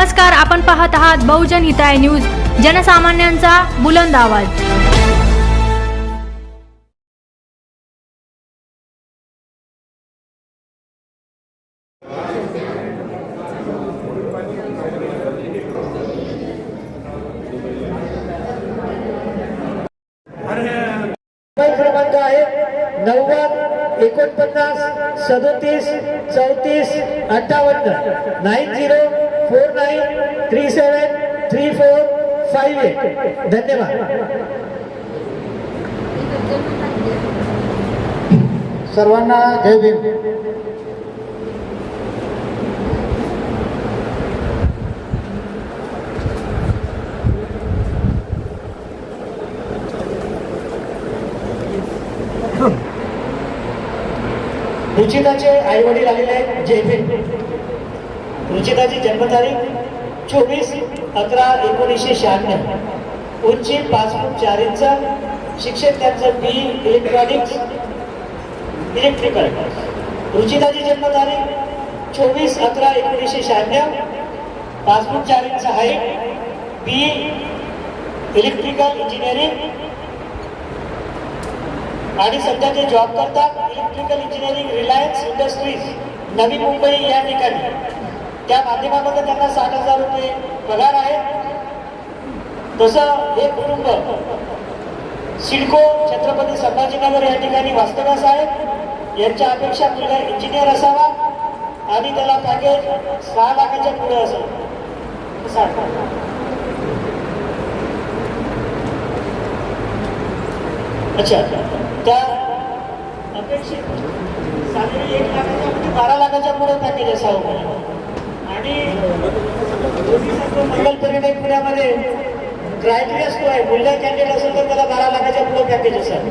नमस्कार, आपण पाहत आहात बहुजन हिताय न्यूज, जनसामान्यांचा बुलंद आवाज। क्रमांक आहे 90 49 37 34 58 9049373458। धन्यवाद। सर्वांना जय भीम। रुचिताचे आई वडील आलेले आहेत। जय भीम। रुचिताची जन्मतारीख 24/11/1996, उंची 5 फूट 4 इंच, शिक्षण त्यांचं BE इलेक्ट्रॉनिक्स इलेक्ट्रिकल। रुचिताची जन्मतारीख 24/11/1996, 5 फूट 4 inch height, BE electrical engineering, आणि सध्या ते जॉब करतात electrical engineering Reliance industries Navi Mumbai या ठिकाणी। त्या माध्यमामध्ये त्यांना 60,000 रुपये पगार आहे। तसं हे कुटुंब सिडको छत्रपती संभाजीनगर या ठिकाणी वास्तव्यास आहे। यांच्या अपेक्षा मुलगा इंजिनियर असावा आणि त्याला पॅकेज 6 लाखाच्या पुढे असावं। अच्छा, त्या अपेक्षित साधारण 1 लाखाच्या पुढे 12 लाखाच्या पुढे पॅकेज असावं आणि मंगल परिणय पुण्यामध्ये क्रायटेरिया असतो आहे, मुलगा कॅन्डिडेट असेल तर त्याला 12 लाखाच्या पुढे पॅकेज असावं।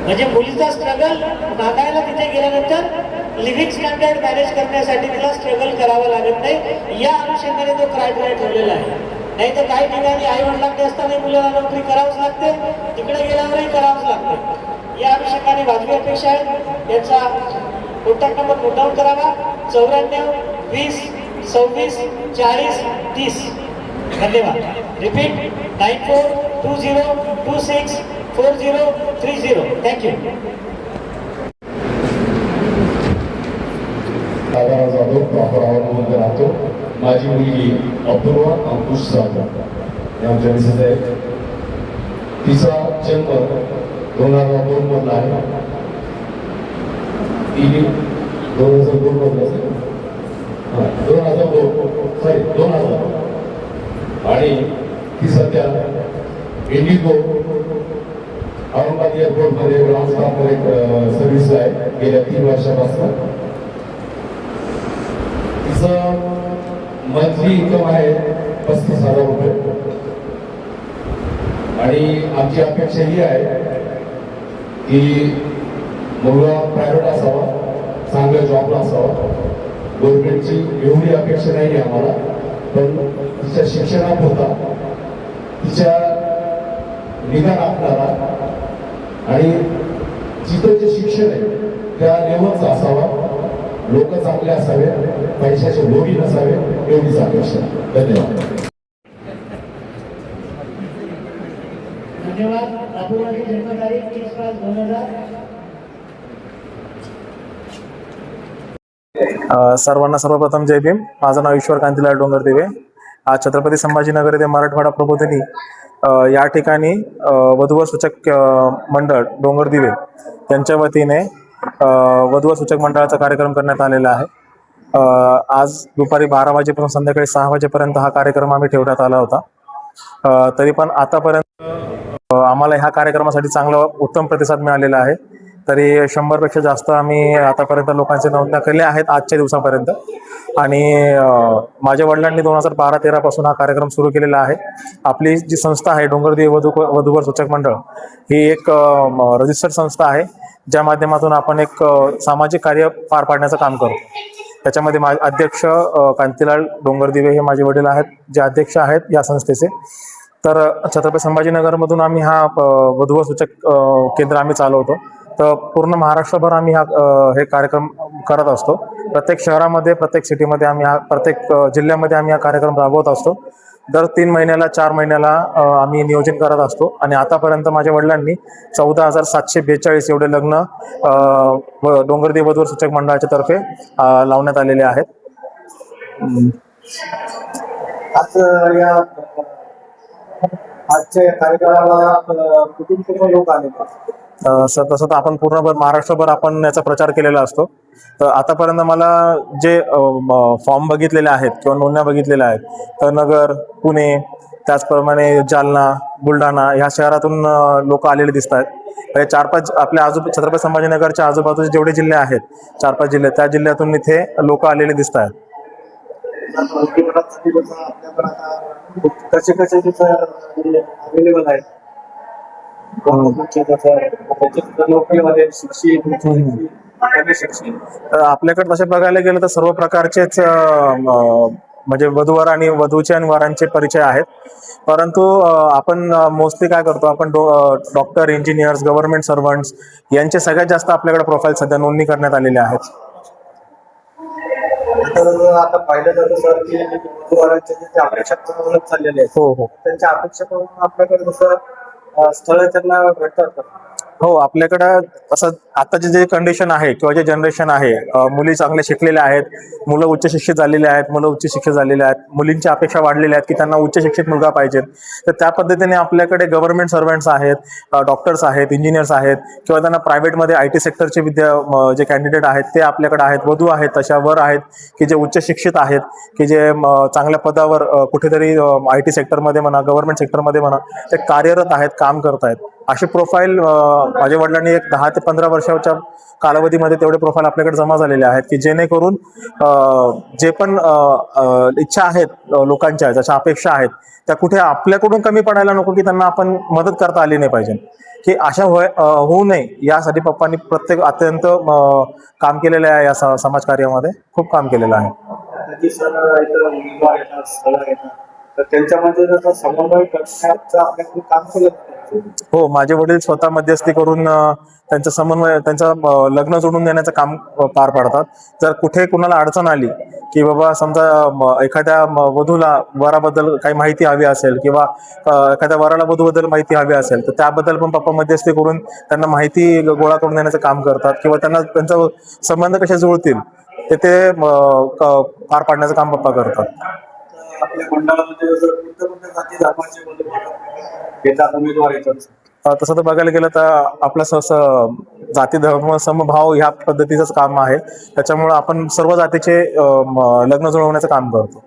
म्हणजे मुलीचा स्ट्रगल मागायला तिथे गेल्यानंतर लिव्हिंग स्टँडर्ड मॅनेज करण्यासाठी तिला स्ट्रगल करावं लागत नाही, या अनुषंगाने तो क्रायटेरिया ठेवलेला आहे। नाही तर काही ठिकाणी आई वडिलांकडे असताना मुलाला नोकरी करावंच लागते, तिकडे गेल्यावरही करावंच लागते। या अनुषंगाने वाजवी अपेक्षा आहे। याचा कॉन्टॅक्ट नंबर नोट डाऊन करावा, 94 20 26 40 30। धन्यवाद। रिपीट 9420264030। थँक्यू। दादा जाधव प्रॉपर आवडमध्ये राहतो। माझी मुलगी अपूर्वा अंकुश जाधव या आमच्या मिसेस आहे। तिचा जन्म 2002 मधला आहे। तिने 2002 मधला 2000 आणि ती सध्या इंडिगो औरंगाबाद एअरपोर्टमध्ये ग्राउंड स्टाफमध्ये सर्व्हिसला आहे गेल्या 3 वर्षापासून। तिचं मंथली इन्कम आहे 35,000 रुपये आणि आमची अपेक्षा ही आहे की मुलगा प्रायव्हेट असावा, चांगल्या जॉबला असावा। गव्हर्नमेंटची एवढी अपेक्षा नाही आहे आम्हाला, पण तिच्या शिक्षणापुरता तिच्या निगा राखणारा आणि जिथं जे शिक्षण आहे त्या लेवलचा असावा, लोक चांगले असावे, पैशाचे लोभी नसावे, एवढीच अपेक्षा। धन्यवाद। धन्यवाद। अपूर्वाची जन्मतारीख 30/5/2000। सर्वांना सर्वप्रथम जय भीम। माझं नाव ईश्वर कांतीलाल डोंगरदिवे। आज छत्रपती संभाजीनगर येथे मराठवाडा प्रबोधिनी या ठिकाणी वधूवर सूचक मंडळ डोंगरदिवे यांच्या वतीने वधूवर सूचक मंडळाचा कार्यक्रम करण्यात आलेला आहे। आज दुपारी 12 वाजेपासून संध्याकाळी 6 वाजेपर्यंत हा कार्यक्रम आम्ही ठेवण्यात आला होता। तरी पण आतापर्यंत आम्हाला ह्या कार्यक्रमासाठी चांगला उत्तम प्रतिसाद मिळालेला आहे। तरी 100पेक्षा जास्त आम्ही आतापर्यंत लोकांचे नोंदण्या केल्या आहेत आजच्या दिवसापर्यंत। आणि माझ्या वडिलांनी 2012-13 पासून हा कार्यक्रम सुरू केलेला आहे। आपली जी संस्था आहे डोंगरदिवे वधूवर सूचक मंडळ ही एक रजिस्टर्ड संस्था आहे, ज्या माध्यमातून आपण एक सामाजिक कार्य पार पाडण्याचं काम करतो। त्याच्यामध्ये माझे अध्यक्ष कांतीलाल डोंगरदिवे हे माझे वडील आहेत, जे अध्यक्ष आहेत या संस्थेचे। तर छत्रपती संभाजीनगरमधून आम्ही हा वधूवर सूचक केंद्र आम्ही चालवतो। तर पूर्ण महाराष्ट्रभर आम्ही हे कार्यक्रम करत असतो. प्रत्येक शहरामध्ये, प्रत्येक सिटीमध्ये आम्ही प्रत्येक जिल्ह्यामध्ये आम्ही हा कार्यक्रम राबवत असतो. दर 3 महिन्याला 4 महिन्याला आम्ही नियोजन करत असतो. आणि आतापर्यंत माझ्या वडिलांनी 14,742 एवढे लग्न डोंगरदेव वधूवर सूचक मंडळाच्या तर्फे लावण्यात आलेले आहेत. आजच्या कार्यक्रमाला कुठून लोक आले? सर तसं तर आपण पूर्ण महाराष्ट्रभर आपण याचा प्रचार केलेला असतो. तर आतापर्यंत मला जे फॉर्म बघितलेले आहेत किंवा नोंदण्या बघितलेल्या आहेत, तर नगर, पुणे, त्याचप्रमाणे जालना, बुलढाणा ह्या शहरातून लोक आलेले दिसत आहेत. 4-5 आपल्या छत्रपती संभाजीनगरच्या आजूबाजूचे जेवढे जिल्हे आहेत, 4-5 जिल्हे, त्या जिल्ह्यातून इथे लोक आलेले दिसत आहेत. कसे कसे अवेलेबल आहेत? नोकरीमध्ये शिक्षित, आपल्याकडे तसे बघायला गेलं तर सर्व प्रकारचेच म्हणजे वधूवर आणि वधूचे आणि वरांचे परिचय आहेत. परंतु आपण मोस्टली काय करतो, आपण डॉक्टर, इंजिनियर्स, गव्हर्नमेंट सर्वंट्स यांचे सगळ्यात जास्त आपल्याकडे प्रोफाईल सध्या नोंदणी करण्यात आलेले आहेत. तर आता पाहिलं जातं सर की वधूवरांच्या जे अपेक्षा चाललेले आहेत, हो हो त्यांच्या अपेक्षा करून आपल्याकडे जसं स्थळ त्यांना भेटतात का? हो, आपल्याकडं असं आताचे जे कंडिशन आहे किंवा जे जनरेशन आहे, मुली चांगले शिकलेल्या आहेत, मुलं उच्च शिक्षित झालेले आहेत, मुलं उच्च शिक्षित झालेले आहेत, मुलींच्या अपेक्षा वाढलेल्या आहेत की त्यांना उच्च शिक्षित मुलगा पाहिजे. तर त्या पद्धतीने आपल्याकडे गव्हर्नमेंट सर्वंट्स आहेत, डॉक्टर्स आहेत, इंजिनियर्स आहेत, किंवा त्यांना प्रायव्हेटमध्ये IT सेक्टरचे जे कॅन्डिडेट आहेत ते आपल्याकडे आहेत. वधू आहेत, तशा वर आहेत की जे उच्च शिक्षित आहेत, की जे चांगल्या पदावर कुठेतरी IT सेक्टरमध्ये म्हणा, गव्हर्नमेंट सेक्टरमध्ये म्हणा, ते कार्यरत आहेत, काम करत आहेत. असे प्रोफाईल माझ्या वडिलांनी एक 10 ते 15 वर्षाच्या कालावधीमध्ये तेवढे प्रोफाईल आपल्याकडे जमा झालेले आहेत की जेणेकरून जे पण इच्छा आहेत लोकांच्या, जशा अपेक्षा आहेत, त्या कुठे आपल्याकडून कमी पडायला नको की त्यांना आपण मदत करता आली नाही पाहिजे, की अशा होऊ नये यासाठी पप्पांनी अत्यंत काम केलेलं आहे. या समाजकार्यामध्ये खूप काम केलेलं आहे. तर त्यांच्यामध्ये जसं समन्वय करण्याचं आपल्याकडून काम केलं. हो, माझे वडील स्वतः मध्यस्थी करून त्यांचा समन्वय, त्यांचं लग्न जोडून देण्याचं काम पार पाडतात. जर कुठे कुणाला अडचण आली की बाबा समजा एखाद्या वधूला वराबद्दल काही माहिती हवी असेल किंवा एखाद्या वराला वधूबद्दल माहिती हवी असेल, तर त्याबद्दल पण पप्पा मध्यस्थी करून त्यांना माहिती गोळा करून देण्याचं काम करतात किंवा त्यांचा संबंध कसे जुळतील ते पार पाडण्याचं काम पप्पा करतात. आपल्या मंडळामध्ये कोणत्या जाती धर्माचे येतात उमेदवार येतात? तसं तर बघायला गेलं तर आपलं जाती धर्म समभाव ह्या पद्धतीचंच काम आहे. त्याच्यामुळे आपण सर्व जातीचे लग्न जुळवण्याचं काम करतो.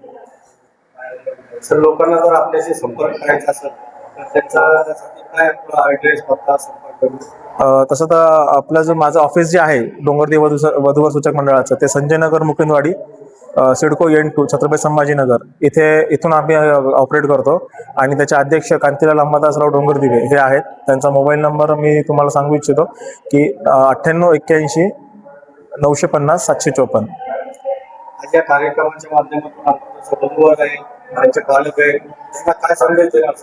सर, लोकांना जर आपल्याशी संपर्क करायचा असेल तर त्याच्यासाठी काय ॲड्रेस, पत्ता, संपर्क? तसं तर आपलं जो माझं ऑफिस जे आहे डोंगरदेव वधूवर सूचक मंडळाचं, ते संजयनगर, मुकुंदवाडी, सिडको N2, छत्रपती संभाजीनगर इथून आम्ही ऑपरेट करतो. आणि त्याचे अध्यक्ष कांतीलाल अंबादासराव डोंगरदिवे हे आहेत. त्यांचा मोबाईल नंबर मी तुम्हाला सांगू इच्छितो की 9881 950 754. या कार्यक्रमाच्या माध्यमातून आपण वधूवर आहे, त्यांचे पालक आहे, त्यांना काय संदेश देणार?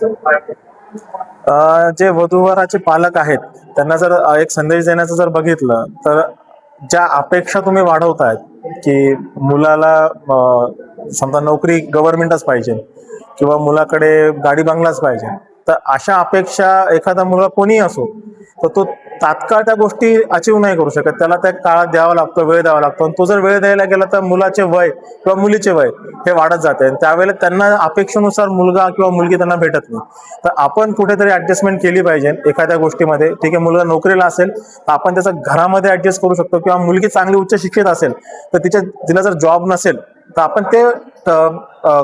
जे वधूवराचे पालक आहेत त्यांना जर एक संदेश देण्याचं जर बघितलं तर, ज्या अपेक्षा तुम्ही वाढवतायत की मुलाला समजा नोकरी गव्हर्नमेंटच पाहिजे किंवा मुलाकडे गाडी बंगलाच पाहिजे, तर अशा अपेक्षा एखादा मुलगा कोणीही असो तर तो तात्काळ त्या गोष्टी अचीव नाही करू शकत. त्याला त्या काळात द्यावा लागतो, वेळ द्यावा लागतो. आणि तो जर वेळ द्यायला गेला तर मुलाचे वय किंवा मुलीचे वय हे वाढत जाते आणि त्यावेळेला त्यांना अपेक्षेनुसार मुलगा किंवा मुलगी त्यांना भेटत नाही. तर आपण कुठेतरी ऍडजस्टमेंट केली पाहिजे एखाद्या गोष्टीमध्ये. ठीक आहे, मुलगा नोकरीला असेल तर आपण त्याचा घरामध्ये ऍडजस्ट करू शकतो, किंवा मुलगी चांगली उच्च शिक्षित असेल तर तिला जर जॉब नसेल तर आपण ते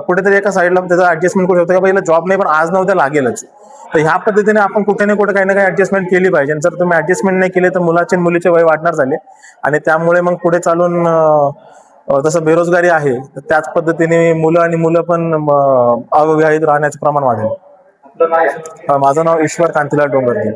कुठेतरी एका साईडला त्याचा ऍडजस्टमेंट करू शकतो की बाबा जॉब नाही पण आज न उद्या लागेलच. तर ह्या पद्धतीने आपण कुठे ना कुठे काही ना काही ऍडजस्टमेंट केली पाहिजे. जर तुम्ही ऍडजस्टमेंट नाही केली तर मुलाचे आणि मुलीचे वय वाढणार झाले आणि त्यामुळे मग पुढे चालून तसं बेरोजगारी आहे, तर त्याच पद्धतीने मुलं पण अविवाहित राहण्याचं प्रमाण वाढेल. माझं नाव ईश्वर कांतीलाल डोंगरदेव.